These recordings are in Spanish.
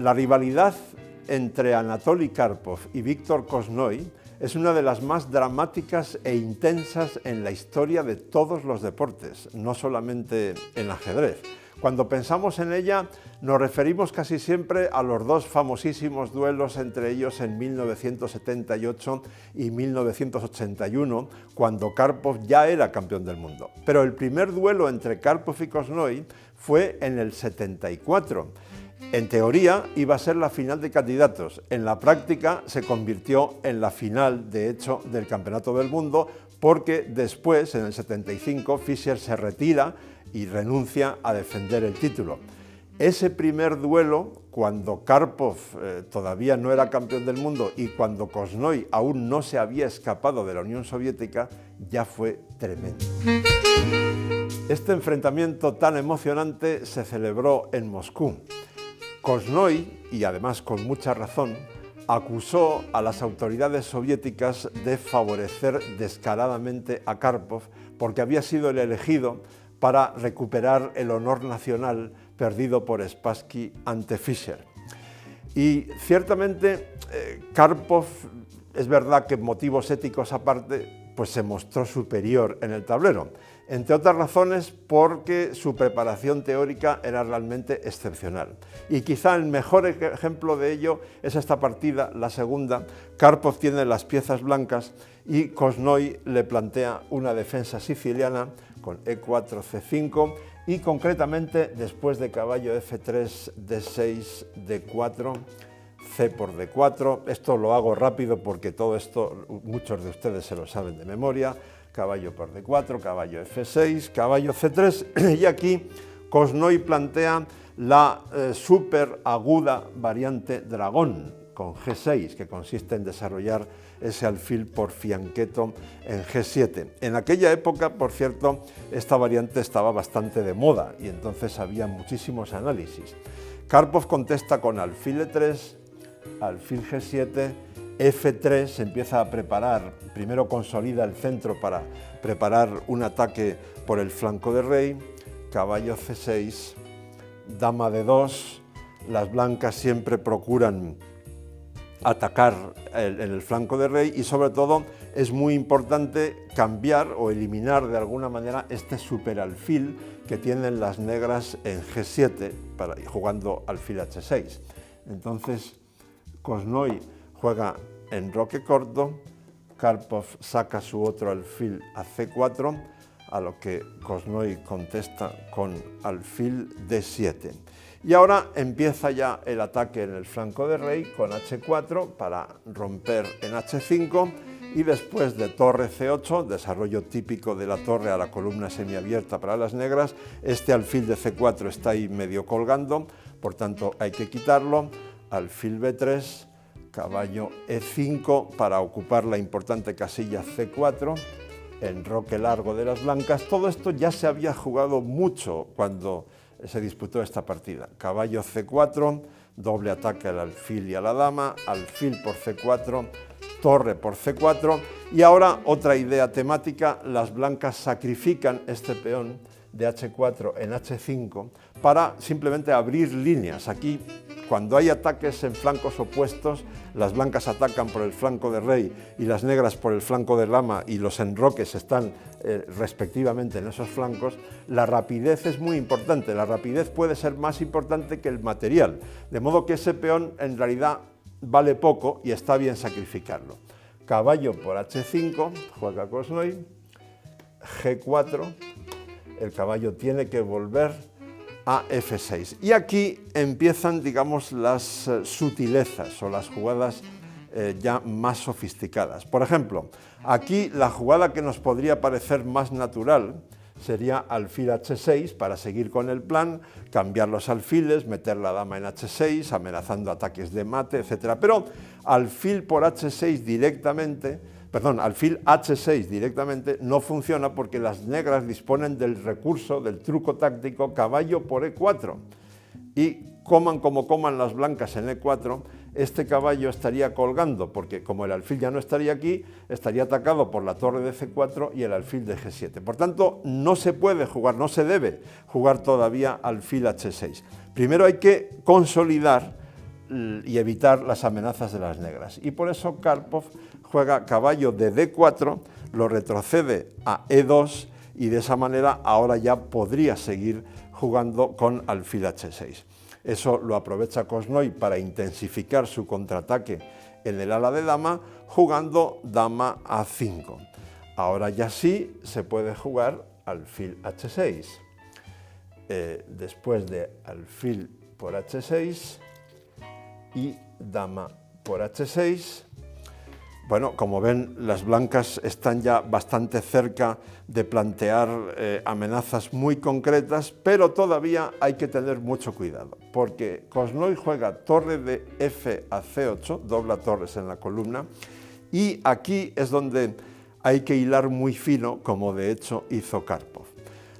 La rivalidad entre Anatoly Karpov y Víctor Korchnoi es una de las más dramáticas e intensas en la historia de todos los deportes, no solamente en ajedrez. Cuando pensamos en ella, nos referimos casi siempre a los dos famosísimos duelos entre ellos en 1978 y 1981, cuando Karpov ya era campeón del mundo. Pero el primer duelo entre Karpov y Korchnoi fue en el 74. En teoría iba a ser la final de candidatos, en la práctica se convirtió en la final, de hecho, del Campeonato del Mundo, porque después, en el 75, Fischer se retira y renuncia a defender el título. Ese primer duelo, cuando Karpov todavía no era campeón del mundo y cuando Korchnoi aún no se había escapado de la Unión Soviética, ya fue tremendo. Este enfrentamiento tan emocionante se celebró en Moscú. Korchnoi, y además con mucha razón, acusó a las autoridades soviéticas de favorecer descaradamente a Karpov porque había sido el elegido para recuperar el honor nacional perdido por Spassky ante Fischer. Y ciertamente Karpov, es verdad que motivos éticos aparte, pues se mostró superior en el tablero, entre otras razones porque su preparación teórica era realmente excepcional. Y quizá el mejor ejemplo de ello es esta partida, la segunda. Karpov tiene las piezas blancas y Korchnoi le plantea una defensa siciliana con E4, C5 y concretamente después de caballo F3, D6, D4, C por D4. Esto lo hago rápido porque todo esto muchos de ustedes se lo saben de memoria. Caballo por D4, caballo F6, caballo C3 y aquí Korchnoi plantea la súper aguda variante dragón con G6, que consiste en desarrollar ese alfil por fianchetto en G7. En aquella época, por cierto, esta variante estaba bastante de moda y entonces había muchísimos análisis. Karpov contesta con alfil E3, alfil G7, F3, se empieza a preparar, primero consolida el centro para preparar un ataque por el flanco de rey, caballo C6, dama D2, las blancas siempre procuran atacar en el flanco de rey y sobre todo es muy importante cambiar o eliminar de alguna manera este superalfil que tienen las negras en G7 jugando alfil H6. Entonces Korchnoi juega en roque corto, Karpov saca su otro alfil a C4, a lo que Korchnoi contesta con alfil D7. Y ahora empieza ya el ataque en el flanco de rey con H4 para romper en H5 y después de torre C8, desarrollo típico de la torre a la columna semiabierta para las negras, este alfil de C4 está ahí medio colgando, por tanto hay que quitarlo, alfil B3, caballo E5 para ocupar la importante casilla C4, enroque largo de las blancas. Todo esto ya se había jugado mucho cuando se disputó esta partida. Caballo C4, doble ataque al alfil y a la dama, alfil por C4, torre por C4 y ahora otra idea temática, las blancas sacrifican este peón de H4 en H5 para simplemente abrir líneas. Aquí, cuando hay ataques en flancos opuestos, las blancas atacan por el flanco de rey y las negras por el flanco de dama y los enroques están respectivamente en esos flancos, la rapidez es muy importante. La rapidez puede ser más importante que el material, de modo que ese peón en realidad vale poco y está bien sacrificarlo. Caballo por H5, juega Korchnoi, G4, el caballo tiene que volver a F6. Y aquí empiezan, digamos, las sutilezas o las jugadas ya más sofisticadas. Por ejemplo, aquí la jugada que nos podría parecer más natural sería alfil H6 para seguir con el plan, cambiar los alfiles, meter la dama en H6, amenazando ataques de mate, etc. Pero alfil por H6 directamente, alfil H6 directamente no funciona porque las negras disponen del recurso, del truco táctico caballo por E4 y coman como coman las blancas en E4, este caballo estaría colgando porque como el alfil ya no estaría aquí, estaría atacado por la torre de C4 y el alfil de G7. Por tanto, no se puede jugar, no se debe jugar todavía alfil H6. Primero hay que consolidar y evitar las amenazas de las negras. Y por eso Karpov juega caballo de D4, lo retrocede a E2 y de esa manera ahora ya podría seguir jugando con alfil H6. Eso lo aprovecha Korchnoi para intensificar su contraataque en el ala de dama, jugando dama A5. Ahora ya sí se puede jugar alfil H6. Después de alfil por H6 y dama por H6, bueno, como ven, las blancas están ya bastante cerca de plantear amenazas muy concretas, pero todavía hay que tener mucho cuidado, porque Korchnoi juega torre de F a C8, dobla torres en la columna, y aquí es donde hay que hilar muy fino, como de hecho hizo Karpov.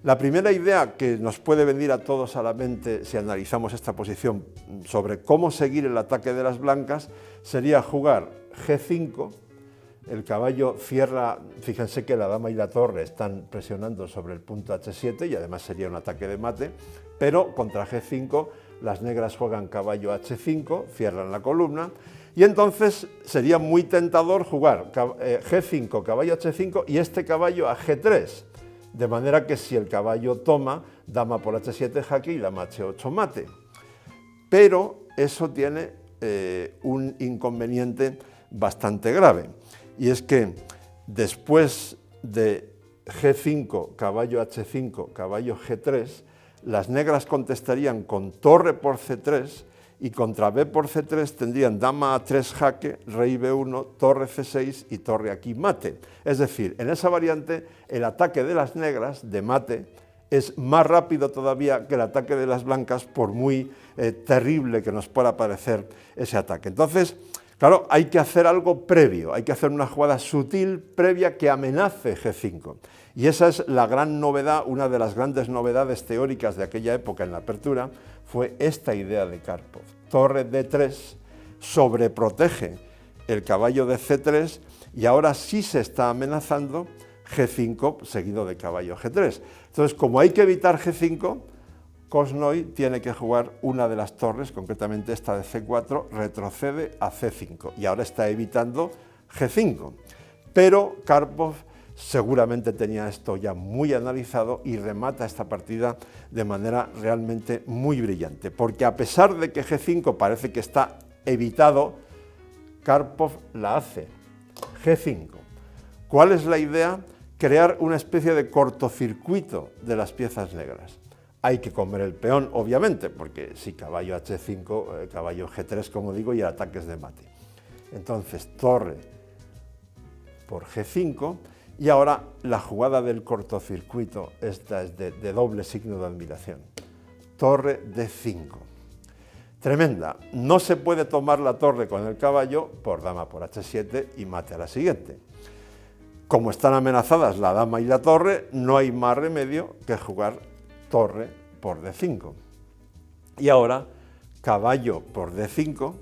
La primera idea que nos puede venir a todos a la mente si analizamos esta posición sobre cómo seguir el ataque de las blancas sería jugar G5, el caballo cierra, fíjense que la dama y la torre están presionando sobre el punto H7 y además sería un ataque de mate, pero contra G5 las negras juegan caballo H5, cierran la columna y entonces sería muy tentador jugar G5, caballo H5 y este caballo a G3. De manera que si el caballo toma, dama por H7 jaque y dama H8 mate. Pero eso tiene un inconveniente bastante grave, y es que después de G5, caballo H5, caballo G3, las negras contestarían con torre por C3 y contra B por C3 tendrían dama A3 jaque, rey B1, torre C6 y torre aquí mate. Es decir, en esa variante el ataque de las negras de mate es más rápido todavía que el ataque de las blancas, por muy terrible que nos pueda parecer ese ataque. Entonces, claro, hay que hacer algo previo, hay que hacer una jugada sutil previa que amenace G5. Y esa es la gran novedad, una de las grandes novedades teóricas de aquella época en la apertura, fue esta idea de Karpov. Torre D3 sobreprotege el caballo de C3 y ahora sí se está amenazando G5 seguido de caballo G3. Entonces, como hay que evitar G5, Korchnoi tiene que jugar una de las torres, concretamente esta de C4, retrocede a C5 y ahora está evitando G5. Pero Karpov seguramente tenía esto ya muy analizado y remata esta partida de manera realmente muy brillante, porque a pesar de que G5 parece que está evitado, Karpov la hace. G5. ¿Cuál es la idea? Crear una especie de cortocircuito de las piezas negras. Hay que comer el peón, obviamente, porque si caballo H5, caballo G3, como digo, y el ataque es de mate. Entonces, torre por G5, y ahora la jugada del cortocircuito, esta es de doble signo de admiración. Torre D5. Tremenda. No se puede tomar la torre con el caballo por dama por H7 y mate a la siguiente. Como están amenazadas la dama y la torre, no hay más remedio que jugar torre por D5. Y ahora caballo por D5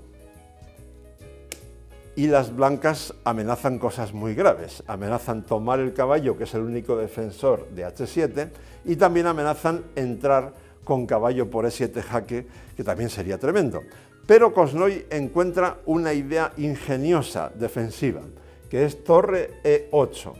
y las blancas amenazan cosas muy graves. Amenazan tomar el caballo, que es el único defensor de H7, y también amenazan entrar con caballo por E7 jaque, que también sería tremendo. Pero Korchnoi encuentra una idea ingeniosa defensiva, que es torre E8.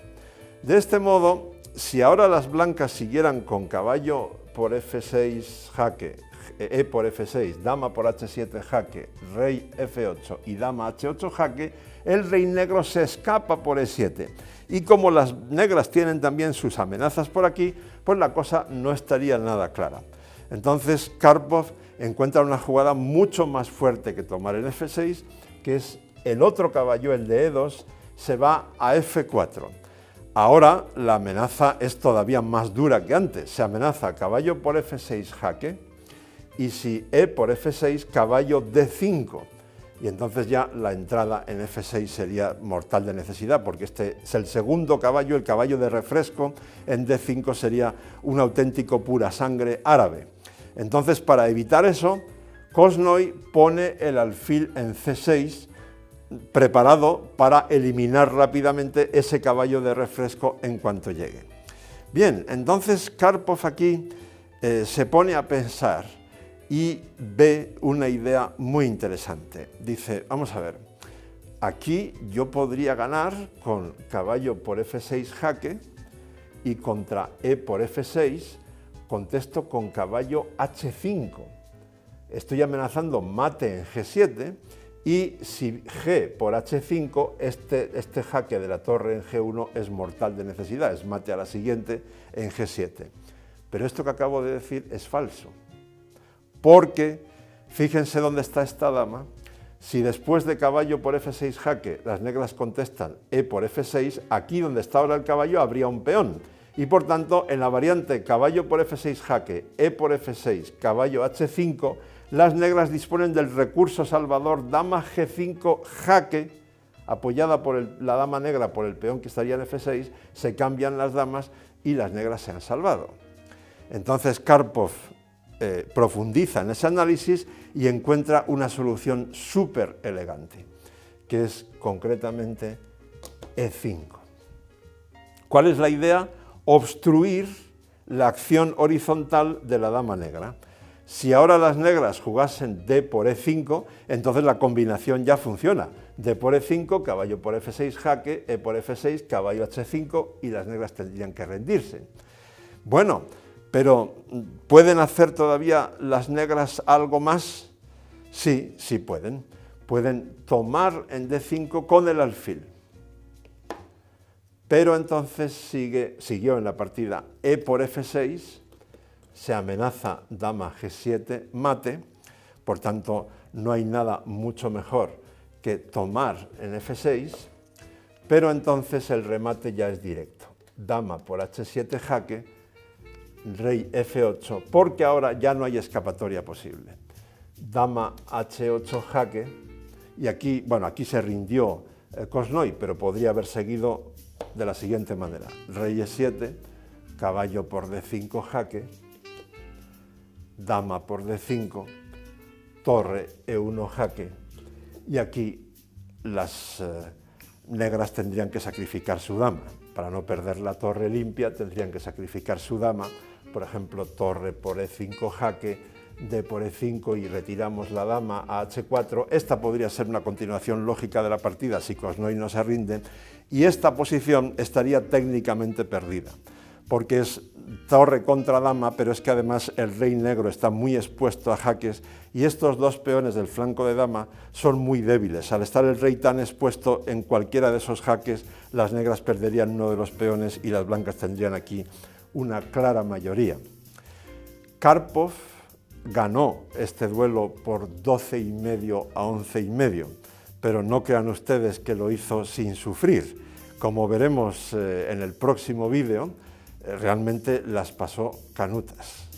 De este modo, si ahora las blancas siguieran con caballo por F6 jaque, E por F6, dama por H7 jaque, rey F8 y dama H8 jaque, el rey negro se escapa por E7. Y como las negras tienen también sus amenazas por aquí, pues la cosa no estaría nada clara. Entonces Karpov encuentra una jugada mucho más fuerte que tomar el F6, que es el otro caballo, el de E2, se va a F4. Ahora la amenaza es todavía más dura que antes. Se amenaza caballo por F6 jaque, y si E por F6, caballo D5. Y entonces ya la entrada en F6 sería mortal de necesidad, porque este es el segundo caballo, el caballo de refresco, en D5 sería un auténtico pura sangre árabe. Entonces, para evitar eso, Korchnoi pone el alfil en C6, preparado para eliminar rápidamente ese caballo de refresco en cuanto llegue. Bien, entonces Karpov aquí se pone a pensar y ve una idea muy interesante. Dice, vamos a ver, aquí yo podría ganar con caballo por F6 jaque y contra E por F6 contesto con caballo H5. Estoy amenazando mate en G7 y si G por H5, este jaque de la torre en G1 es mortal de necesidad, es mate a la siguiente en G7. Pero esto que acabo de decir es falso, porque fíjense dónde está esta dama. Si después de caballo por F6 jaque las negras contestan E por F6, aquí donde está ahora el caballo habría un peón. Y por tanto, en la variante caballo por F6 jaque, E por F6, caballo H5, las negras disponen del recurso salvador dama G5 jaque, apoyada por la dama negra por el peón que estaría en F6, se cambian las damas y las negras se han salvado. Entonces Karpov profundiza en ese análisis y encuentra una solución súper elegante, que es concretamente E5. ¿Cuál es la idea? Obstruir la acción horizontal de la dama negra. Si ahora las negras jugasen D por E5, entonces la combinación ya funciona. D por E5, caballo por F6 jaque, E por F6, caballo H5 y las negras tendrían que rendirse. Bueno, pero ¿pueden hacer todavía las negras algo más? Sí, sí pueden. Pueden tomar en D5 con el alfil. Pero entonces siguió en la partida E por F6, se amenaza dama G7 mate, por tanto no hay nada mucho mejor que tomar en F6, pero entonces el remate ya es directo. Dama por H7 jaque, rey F8, porque ahora ya no hay escapatoria posible. Dama H8 jaque, y aquí, bueno, aquí se rindió Kosnoy, pero podría haber seguido de la siguiente manera. Rey E7, caballo por D5 jaque, dama por D5, torre E1 jaque, y aquí las negras tendrían que sacrificar su dama. Para no perder la torre limpia tendrían que sacrificar su dama, por ejemplo, torre por E5 jaque, D por E5 y retiramos la dama a H4. Esta podría ser una continuación lógica de la partida si Kosnoy no se rinde, y esta posición estaría técnicamente perdida, porque es torre contra dama, pero es que además el rey negro está muy expuesto a jaques y estos dos peones del flanco de dama son muy débiles. Al estar el rey tan expuesto en cualquiera de esos jaques, las negras perderían uno de los peones y las blancas tendrían aquí una clara mayoría. Karpov ganó este duelo por 12,5 a 11,5, pero no crean ustedes que lo hizo sin sufrir. Como veremos en el próximo vídeo, realmente las pasó canutas.